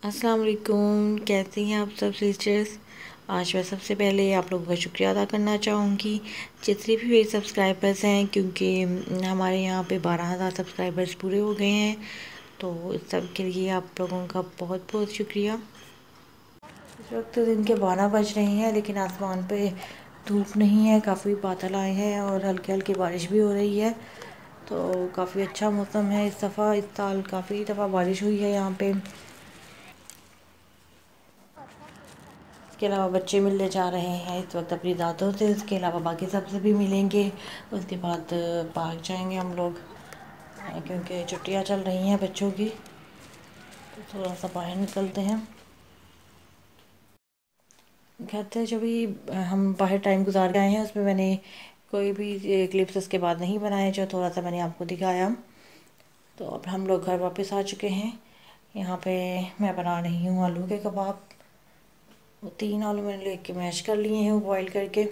अस्सलाम वालेकुम। कैसी हैं आप सब सिस्टर्स। आज मैं सबसे पहले आप लोगों का शुक्रिया अदा करना चाहूँगी जितने भी मेरे सब्सक्राइबर्स हैं, क्योंकि हमारे यहाँ पे 12,000 सब्सक्राइबर्स पूरे हो गए हैं। तो इस सब के लिए आप लोगों का बहुत बहुत शुक्रिया। इस वक्त तो दिन के 12 बज रहे हैं, लेकिन आसमान पे धूप नहीं है, काफ़ी बादल आए हैं और हल्की हल्की बारिश भी हो रही है। तो काफ़ी अच्छा मौसम है इस दफ़ा। इस साल काफ़ी दफ़ा बारिश हुई है यहाँ पे। इसके अलावा बच्चे मिलने जा रहे हैं इस वक्त अपनी दादों से। उसके अलावा बाकी सबसे भी मिलेंगे। उसके बाद पार्क जाएंगे हम लोग, क्योंकि छुट्टियां चल रही हैं बच्चों की। तो थोड़ा सा बाहर निकलते हैं। कहते हैं जब भी हम बाहर टाइम गुजार के आए हैं, उसमें मैंने कोई भी क्लिप्स उसके बाद नहीं बनाए, जो थोड़ा सा मैंने आपको दिखाया। तो अब हम लोग घर वापस आ चुके हैं। यहाँ पे मैं बना रही हूँ आलू के कबाब। वो 3 आलू मैंने लेके मैश कर लिए हैं बॉईल करके।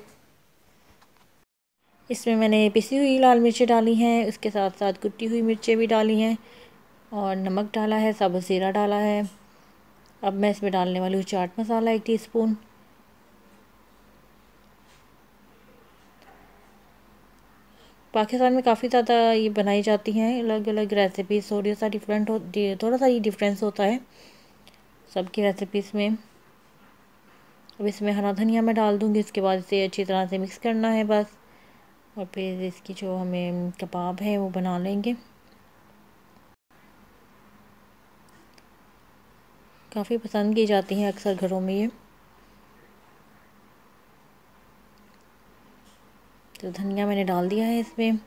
इसमें मैंने पिसी हुई लाल मिर्चें डाली हैं, उसके साथ साथ कुटी हुई मिर्चें भी डाली हैं और नमक डाला है, साबुत ज़ीरा डाला है। अब मैं इसमें डालने वाली हूँ चाट मसाला 1 टीस्पून। पाकिस्तान में काफ़ी ज़्यादा ये बनाई जाती हैं अलग अलग रेसिपीज़। थोड़ा सा ये डिफरेंस होता है सबकी रेसिपीज़ में। अब इसमें हरा धनिया मैं डाल दूँगी। इसके बाद इसे अच्छी तरह से मिक्स करना है बस। और फिर इसकी जो हमें कबाब है वो बना लेंगे। काफ़ी पसंद की जाती हैं अक्सर घरों में ये। तो धनिया मैंने डाल दिया है इसमें।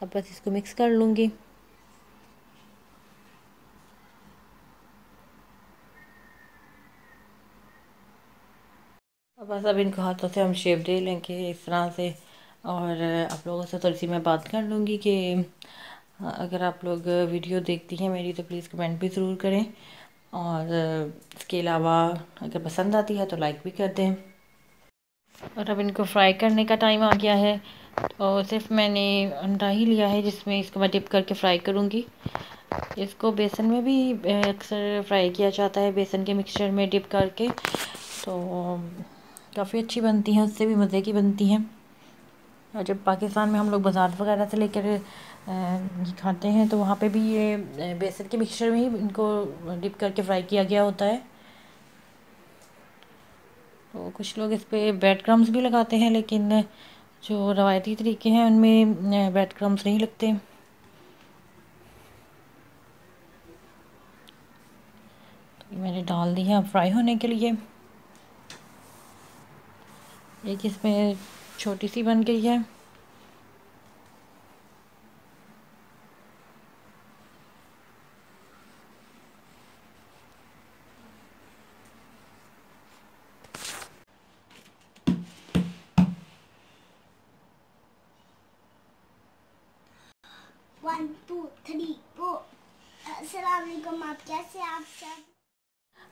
अब बस इसको मिक्स कर लूँगी। अब इनको हाथों से हम शेप दे लेंगे इस तरह से। और आप लोगों से थोड़ी सी मैं बात कर लूँगी कि अगर आप लोग वीडियो देखती हैं मेरी तो प्लीज़ कमेंट भी ज़रूर करें। और इसके अलावा अगर पसंद आती है तो लाइक भी कर दें। और अब इनको फ्राई करने का टाइम आ गया है। तो सिर्फ मैंने अंडा ही लिया है जिसमें इसको मैं डिप करके फ्राई करूँगी। इसको बेसन में भी अक्सर फ्राई किया जाता है, बेसन के मिक्सचर में डिप करके। तो काफ़ी अच्छी बनती हैं, उससे भी मज़े की बनती हैं। और जब पाकिस्तान में हम लोग बाज़ार वगैरह से लेकर ये खाते हैं तो वहाँ पे भी ये बेसन के मिक्सचर में ही इनको डिप करके फ्राई किया गया होता है। तो कुछ लोग इस पे ब्रेड क्रम्स भी लगाते हैं, लेकिन जो रवायती तरीके हैं उनमें ब्रेड क्रम्स नहीं लगते। तो ये मैंने डाल दी है फ्राई होने के लिए। एक इसमें छोटी सी बन गई है। One two three four. अस्सलाम वालेकुम, आप कैसे आप सब।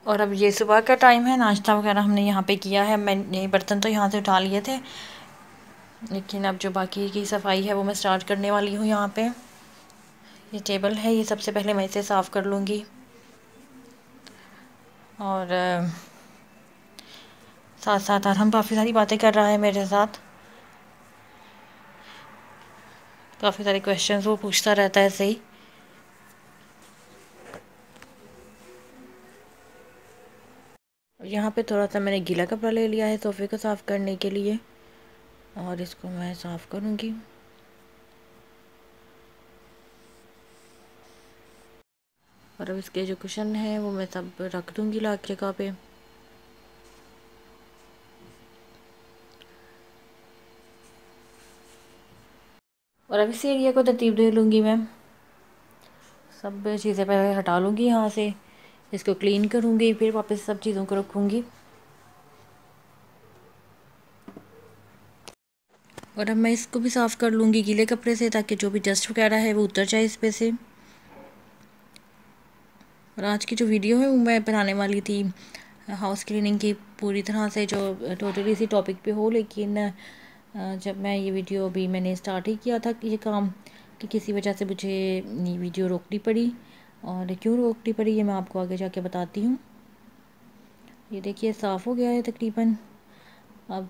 और अब ये सुबह का टाइम है, नाश्ता वगैरह हमने यहाँ पे किया है। मैंने बर्तन तो यहाँ से उठा लिए थे, लेकिन अब जो बाकी की सफाई है वो मैं स्टार्ट करने वाली हूँ। यहाँ पे ये टेबल है, ये सबसे पहले मैं इसे साफ़ कर लूँगी। और साथ साथ हम काफ़ी सारी बातें कर रहा है मेरे साथ। काफ़ी सारे क्वेश्चंस वो पूछता रहता है ऐसे ही। यहाँ पे थोड़ा सा मैंने गीला कपड़ा ले लिया है सोफ़े को साफ़ करने के लिए, और इसको मैं साफ़ करूँगी। और अब इसके जो कुशन है वो मैं सब रख दूँगी लाख जगह पे। और अब इस एरिया को तरतीब दे लूँगी मैं। सब चीज़ें पहले हटा लूँगी यहाँ से, इसको क्लीन करूँगी, फिर वापस सब चीज़ों को रखूँगी। और अब मैं इसको भी साफ़ कर लूँगी गीले कपड़े से, ताकि जो भी डस्ट वगैरह है वो उतर जाए इस पे से। और आज की जो वीडियो है वो मैं बनाने वाली थी हाउस क्लीनिंग की पूरी तरह से, जो टोटली इसी टॉपिक पे हो। लेकिन जब मैं ये वीडियो अभी मैंने स्टार्ट ही किया था ये काम, कि किसी वजह से मुझे ये वीडियो रोकनी पड़ी। और क्यों रोकनी पड़ी ये मैं आपको आगे जाके बताती हूँ। ये देखिए साफ़ हो गया है तकरीबन। अब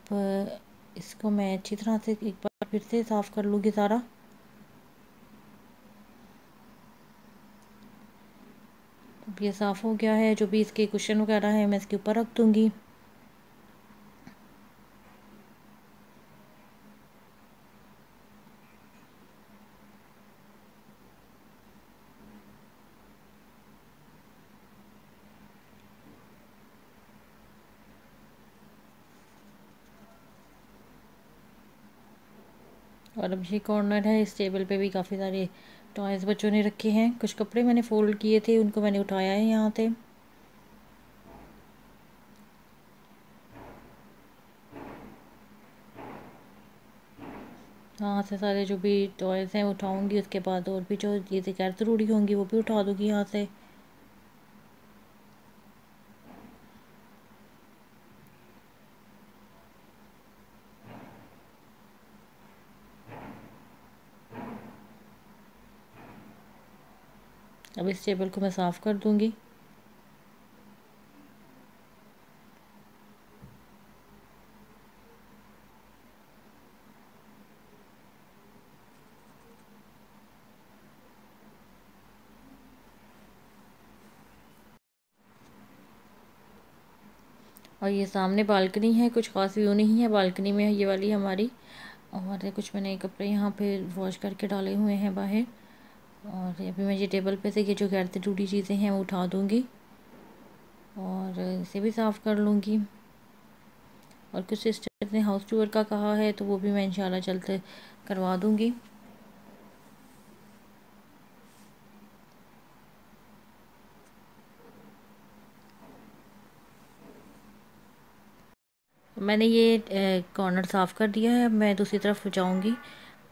इसको मैं अच्छी तरह से एक बार फिर से साफ़ कर लूँगी सारा। अब ये साफ़ हो गया है। जो भी इसके कुशन वगैरह है मैं इसके ऊपर रख दूँगी। और अब ये कॉर्नर है, इस टेबल पे भी काफ़ी सारे टॉयज़ बच्चों ने रखे हैं। कुछ कपड़े मैंने फ़ोल्ड किए थे, उनको मैंने उठाया है यहाँ से। यहाँ से सारे जो भी टॉयज़ हैं उठाऊँगी, उसके बाद और भी जो चीज़ें गैर ज़रूरी होंगी वो भी उठा दूँगी यहाँ से। अब इस टेबल को मैं साफ़ कर दूँगी। और ये सामने बालकनी है, कुछ खास व्यू नहीं है बालकनी में, ये वाली हमारी। और कुछ मैंने कपड़े यहाँ पे वॉश करके डाले हुए हैं बाहर। और अभी मैं ये टेबल पे से ये जो गैर ज़रूरी चीज़ें हैं वो उठा दूँगी और इसे भी साफ़ कर लूँगी। और कुछ सिस्टर्स ने हाउस टूर का कहा है तो वो भी मैं इंशाल्लाह जल्द करवा दूँगी। मैंने ये कॉर्नर साफ़ कर दिया है। अब मैं दूसरी तरफ जाऊँगी।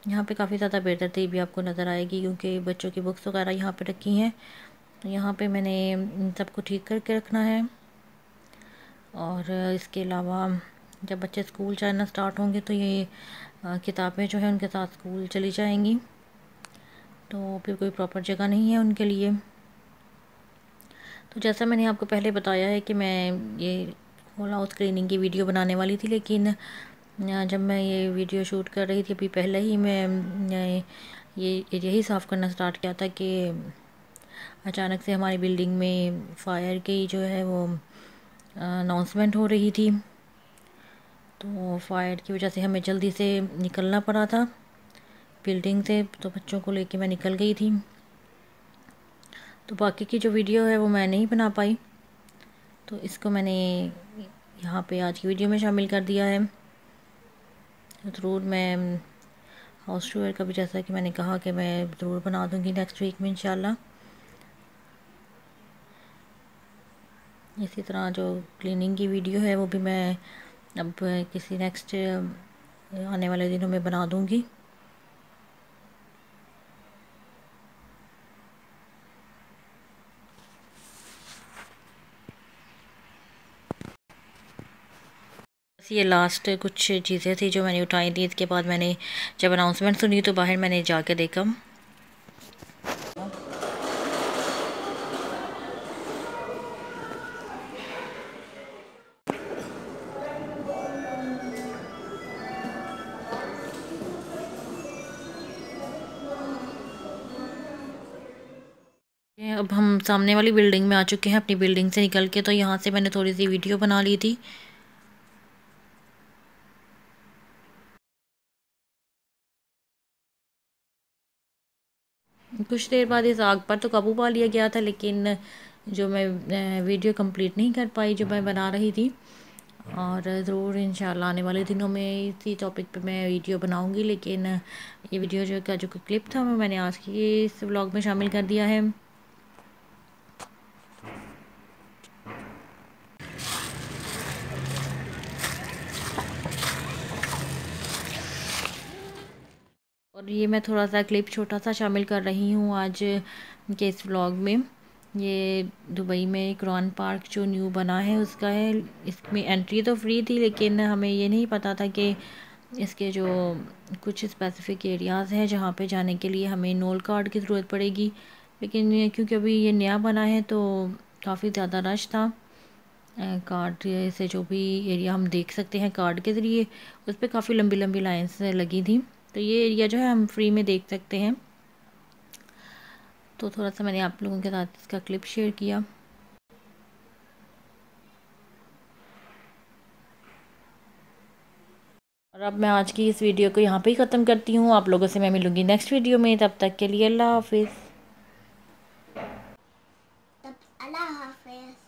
यहाँ पे काफ़ी ज़्यादा बेतरतीबी आपको नज़र आएगी क्योंकि बच्चों की बुक्स वगैरह यहाँ पे रखी हैं। तो यहाँ पे मैंने इन सबको ठीक करके रखना है। और इसके अलावा जब बच्चे स्कूल जाना स्टार्ट होंगे तो ये किताबें जो है उनके साथ स्कूल चली जाएंगी, तो फिर कोई प्रॉपर जगह नहीं है उनके लिए। तो जैसा मैंने आपको पहले बताया है कि मैं ये होल हाउस क्लीनिंग की वीडियो बनाने वाली थी, लेकिन जब मैं ये वीडियो शूट कर रही थी अभी पहले ही मैं यही साफ़ करना स्टार्ट किया था कि अचानक से हमारी बिल्डिंग में फायर की जो है वो अनाउंसमेंट हो रही थी। तो फायर की वजह से हमें जल्दी से निकलना पड़ा था बिल्डिंग से, तो बच्चों को लेके मैं निकल गई थी। तो बाकी की जो वीडियो है वो मैं नहीं बना पाई, तो इसको मैंने यहाँ पे आज की वीडियो में शामिल कर दिया है। ज़रूर मैं हाउस टूर का भी, जैसा कि मैंने कहा कि मैं ज़रूर बना दूँगी नेक्स्ट वीक में इंशाल्लाह। इसी तरह जो क्लीनिंग की वीडियो है वो भी मैं अब किसी नेक्स्ट आने वाले दिनों में बना दूँगी। ये लास्ट कुछ चीज़ें थी जो मैंने उठाई थी। इसके बाद मैंने जब अनाउंसमेंट सुनी तो बाहर मैंने जाके देखा। अब हम सामने वाली बिल्डिंग में आ चुके हैं अपनी बिल्डिंग से निकल के, तो यहाँ से मैंने थोड़ी सी वीडियो बना ली थी। कुछ देर बाद इस आग पर तो काबू पा लिया गया था, लेकिन जो मैं वीडियो कंप्लीट नहीं कर पाई जो मैं बना रही थी। और ज़रूर इंशाल्लाह आने वाले दिनों में इसी टॉपिक पे मैं वीडियो बनाऊंगी, लेकिन ये वीडियो जो क्लिप था वो मैंने आज की इस व्लॉग में शामिल कर दिया है। और ये मैं थोड़ा सा क्लिप छोटा सा शामिल कर रही हूँ आज के इस व्लॉग में। ये दुबई में कुरान पार्क जो न्यू बना है उसका है। इसमें एंट्री तो फ्री थी, लेकिन हमें ये नहीं पता था कि इसके जो कुछ स्पेसिफ़िक एरियाज़ हैं जहाँ पे जाने के लिए हमें नोल कार्ड की ज़रूरत पड़ेगी। लेकिन क्योंकि अभी ये नया बना है तो काफ़ी ज़्यादा रश था, कार्ड से जो भी एरिया हम देख सकते हैं कार्ड के ज़रिए, उस पर काफ़ी लंबी लंबी लाइंस लगी थी। तो ये एरिया जो है हम फ्री में देख सकते हैं। तो थोड़ा सा मैंने आप लोगों के साथ इसका क्लिप शेयर किया। और अब मैं आज की इस वीडियो को यहाँ पे ही ख़त्म करती हूँ। आप लोगों से मैं मिलूँगी नेक्स्ट वीडियो में, तब तक के लिए अल्लाह हाफिज़। तब अल्लाह हाफिज़।